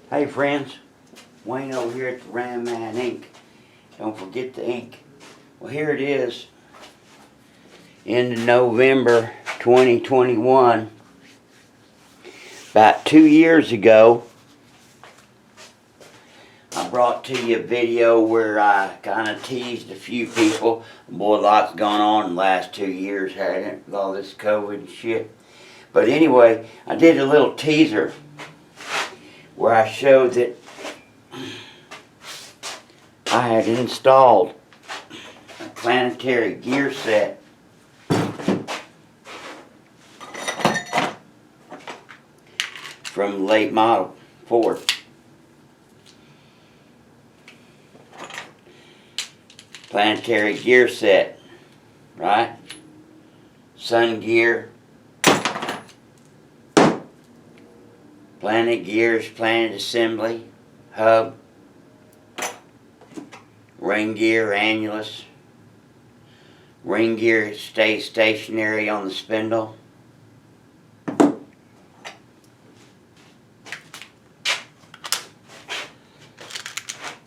Hey friends, Wayne over here at the Ram Man Ink. Don't forget the ink. Well, here it is, end of November 2021. About 2 years ago, I brought to you a video where I kind of teased a few people. Boy, lots gone on in the last 2 years, hadn't it, with all this COVID and shit. But anyway, I did a little teaser where I showed that I had installed a planetary gear set from late model Ford. Planetary gear set, right? Sun gear, planet gears, planet assembly, hub, ring gear, annulus. Ring gear stays stationary on the spindle.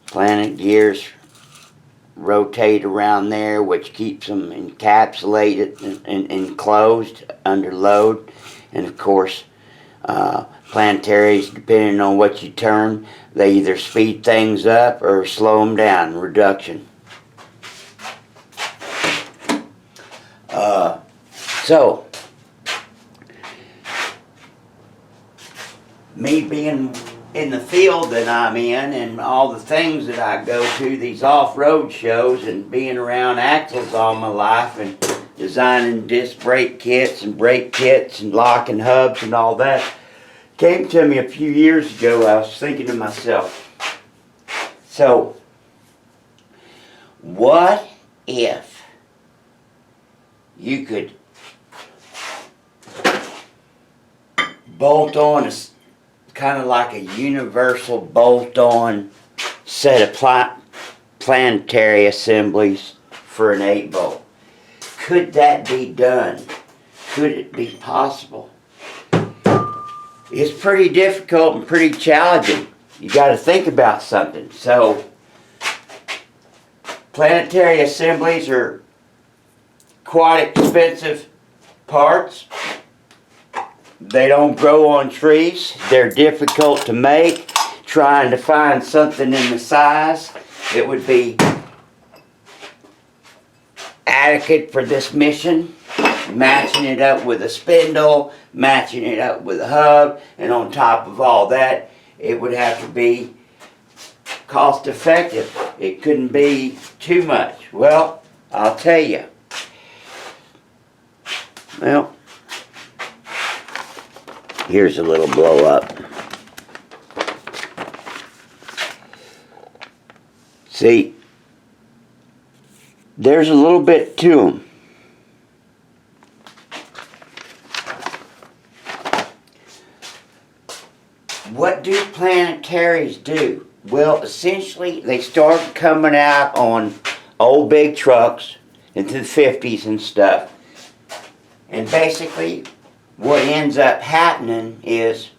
Planet gears rotate around there, which keeps them encapsulated and enclosed under load. And of course, planetaries, depending on what you turn, they either speed things up or slow them down, reduction. So, me being in the field that I'm in and all the things that I go to, these off-road shows, and being around axles all my life and designing disc brake kits and locking hubs and all that, came to me a few years ago. I was thinking to myself, so what if you could bolt on a kind of like a universal bolt-on set of planetary assemblies for an 8-bolt? Could that be done? Could it be possible? It's pretty difficult and pretty challenging. You got to think about something. So, planetary assemblies are quite expensive parts. They don't grow on trees. They're difficult to make. Trying to find something in the size that would be adequate for this mission, matching it up with a spindle, matching it up with a hub, and on top of all that, it would have to be cost effective. It couldn't be too much. Well, I'll tell you. Well, here's a little blow up. See, there's a little bit to them. What do planetaries do? Well, essentially, they started coming out on old big trucks into the 50s and stuff. And basically, what ends up happening is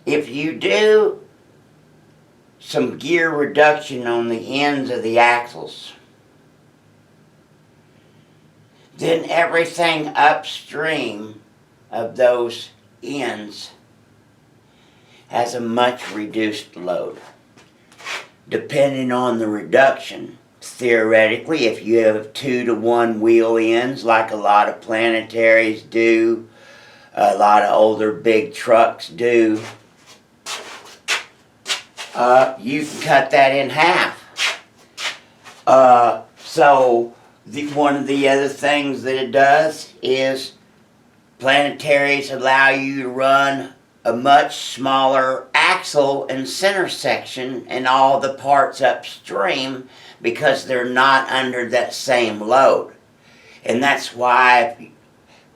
if you do some gear reduction on the ends of the axles, then everything upstream of those ends has a much reduced load. Depending on the reduction, theoretically, if you have 2-to-1 wheel ends like a lot of planetaries do, a lot of older big trucks do, you can cut that in half. So one of the other things that it does is planetaries allow you to run a much smaller axle and center section and all the parts upstream because they're not under that same load. And that's why, if you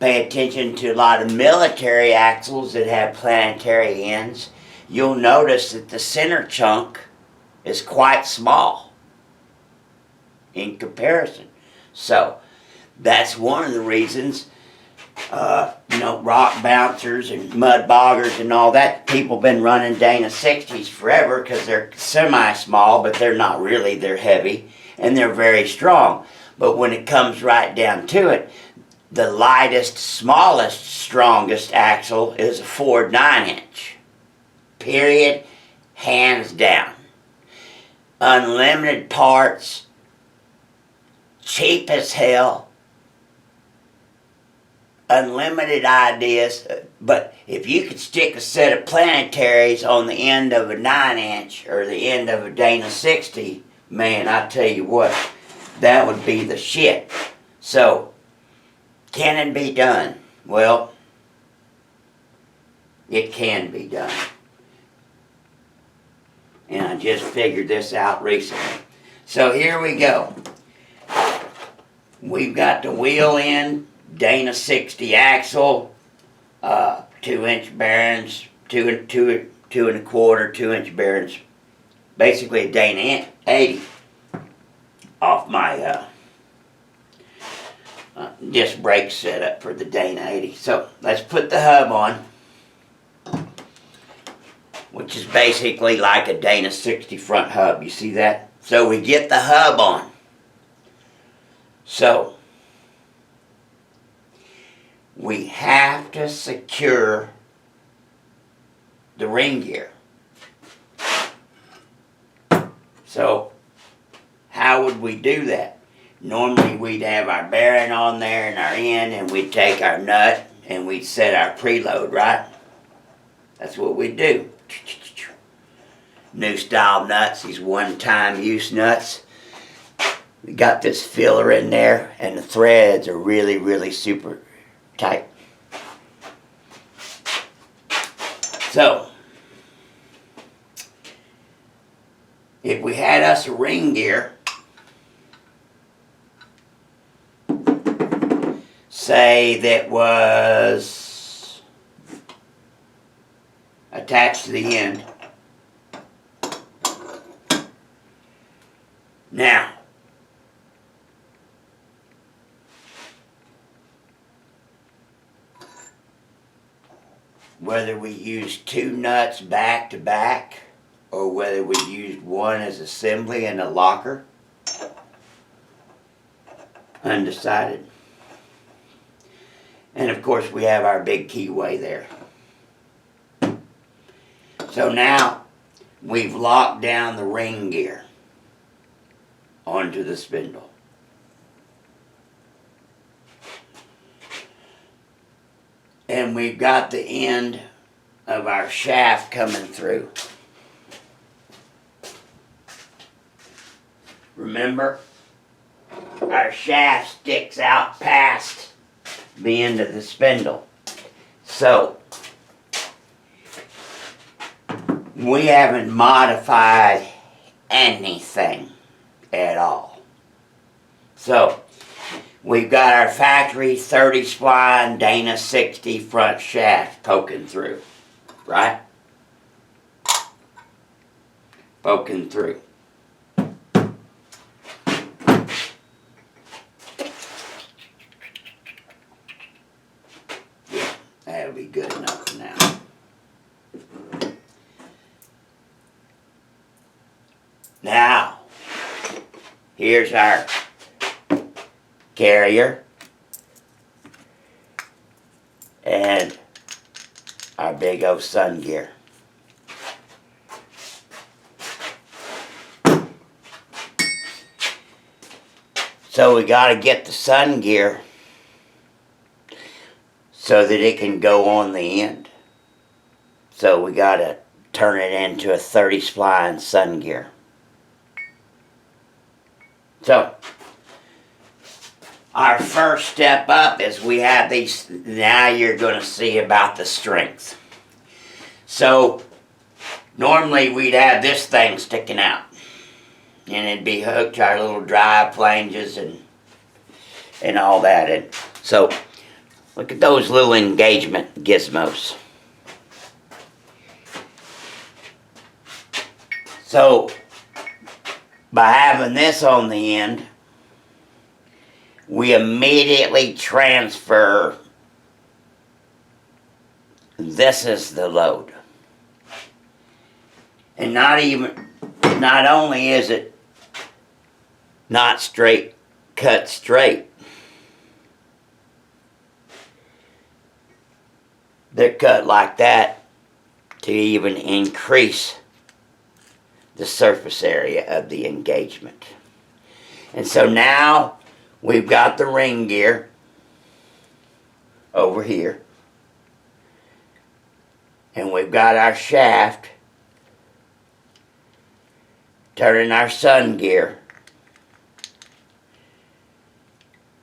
pay attention to a lot of military axles that have planetary ends, you'll notice that the center chunk is quite small in comparison. So that's one of the reasons rock bouncers and mud boggers and all that. People been running Dana 60s forever because they're semi-small, but they're not really. They're heavy and they're very strong. But when it comes right down to it, the lightest, smallest, strongest axle is a Ford 9-inch. Period. Hands down. Unlimited parts. Cheap as hell. Unlimited ideas. But if you could stick a set of Planetaries on the end of a 9-inch or the end of a Dana 60, man, I tell you what, that would be the shit. So, can it be done? Well, it can be done. And I just figured this out recently. So here we go. We've got the wheel end, Dana 60 axle, 2-inch bearings, two and a quarter, 2-inch bearings. Basically a Dana 80 off my disc brake setup for the Dana 80. So let's put the hub on, which is basically like a Dana 60 front hub. You see that? So we get the hub on. So we have to secure the ring gear. So how would we do that? Normally we'd have our bearing on there and our end, and we'd take our nut and we'd set our preload, right? That's what we'd do. New style nuts, these one-time use nuts. We got this filler in there, and the threads are really, really super tight. So, if we had us a ring gear, say that was attached to the end. Now, whether we use 2 nuts back to back or whether we used one as assembly and a locker, undecided. And of course we have our big keyway there. So now we've locked down the ring gear onto the spindle. And we've got the end of our shaft coming through. Remember, our shaft sticks out past the end of the spindle. So, we haven't modified anything at all. So, we've got our factory 30 spline Dana 60 front shaft poking through, right? Poking through. Yeah, that'll be good enough for now. Now, here's our carrier and our big old sun gear. So we got to get the sun gear so that it can go on the end. So we got to turn it into a 30 spline sun gear. So our first step up is we have these. Now you're going to see about the strength. So normally we'd have this thing sticking out, and it'd be hooked to our little drive flanges and all that. And so look at those little engagement gizmos. So by having this on the end, we immediately transfer this is the load. And not only is it not straight, cut straight, they're cut like that to even increase the surface area of the engagement. And so now we've got the ring gear over here, and we've got our shaft turning our sun gear,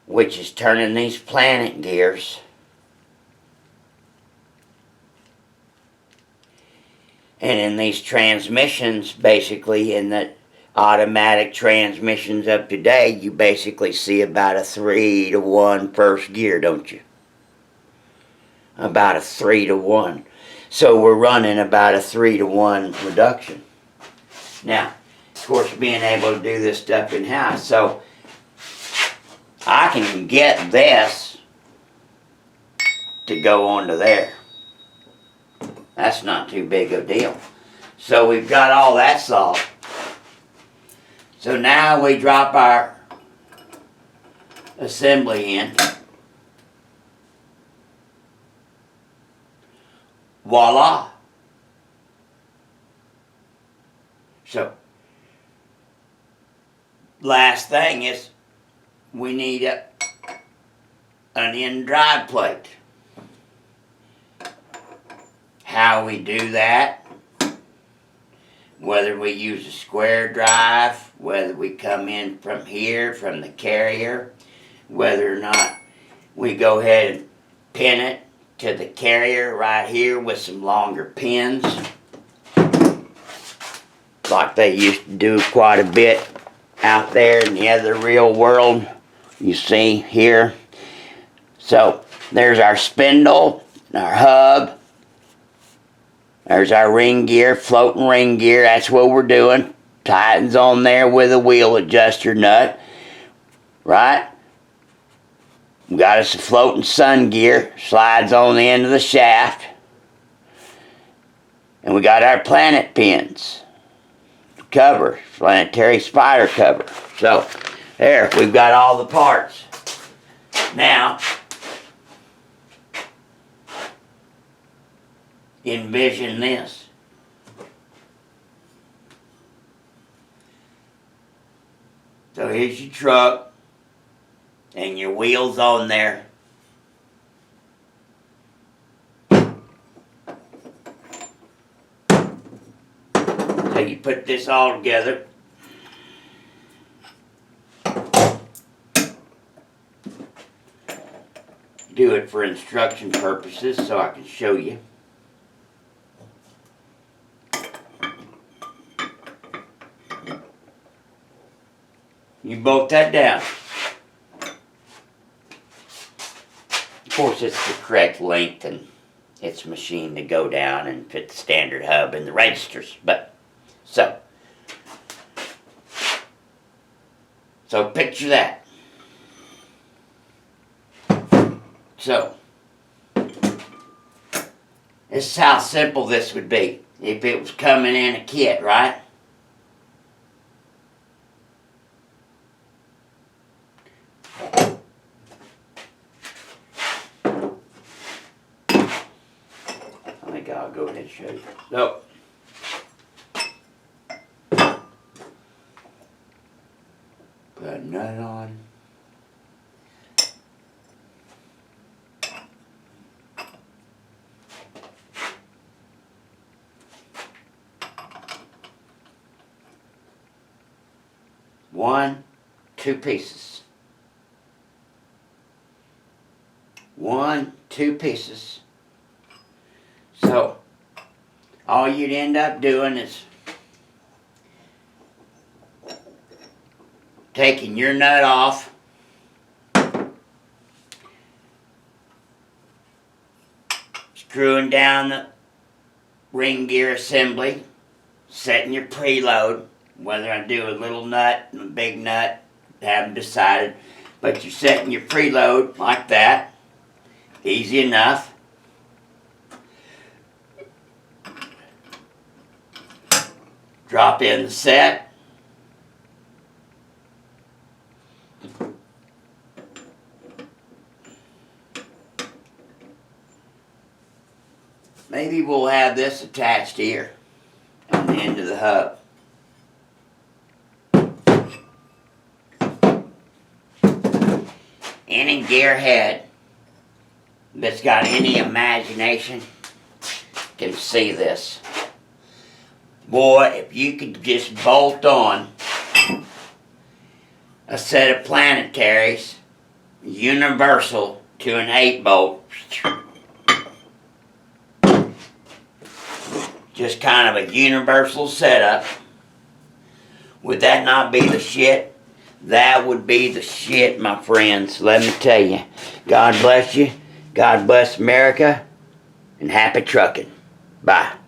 which is turning these planet gears. And in these transmissions, basically in the automatic transmissions of today, you basically see about a 3-to-1 first gear, don't you? About a 3-to-1. So we're running about a 3-to-1 reduction. Now, of course, being able to do this stuff in-house, so I can get this to go onto there. That's not too big of a deal. So we've got all that solved. So now we drop our assembly in. Voila. So, last thing is we need an end drive plate. How we do that, whether we use a square drive, whether we come in from here, from the carrier, whether or not we go ahead and pin it to the carrier right here with some longer pins, like they used to do quite a bit out there in the other real world, you see here. So there's our spindle, our hub. There's our ring gear, floating ring gear. That's what we're doing. Tightens on there with a wheel adjuster nut. Right? We got us a floating sun gear. Slides on the end of the shaft. And we got our planet pins. Cover. Planetary spider cover. So, there. We've got all the parts. Now, envision this. So here's your truck and your wheels on there. So you put this all together. Do it for instruction purposes so I can show you. You bolt that down. Of course, it's the correct length and it's machined to go down and fit the standard hub and the registers. But, so picture that. So, this is how simple this would be if it was coming in a kit, right? I'll go ahead and show you. So, put a nut on. One, 2 pieces. 1, 2 pieces. So, all you'd end up doing is taking your nut off, screwing down the ring gear assembly, setting your preload, whether I do a little nut and a big nut, haven't decided, but you're setting your preload like that, easy enough. Drop in the set. Maybe we'll have this attached here on the end of the hub. Any gearhead that's got any imagination can see this. Boy, if you could just bolt on a set of Planetaries, universal to an 8-bolt, just kind of a universal setup, would that not be the shit? That would be the shit, my friends. Let me tell you. God bless you. God bless America. And happy trucking. Bye.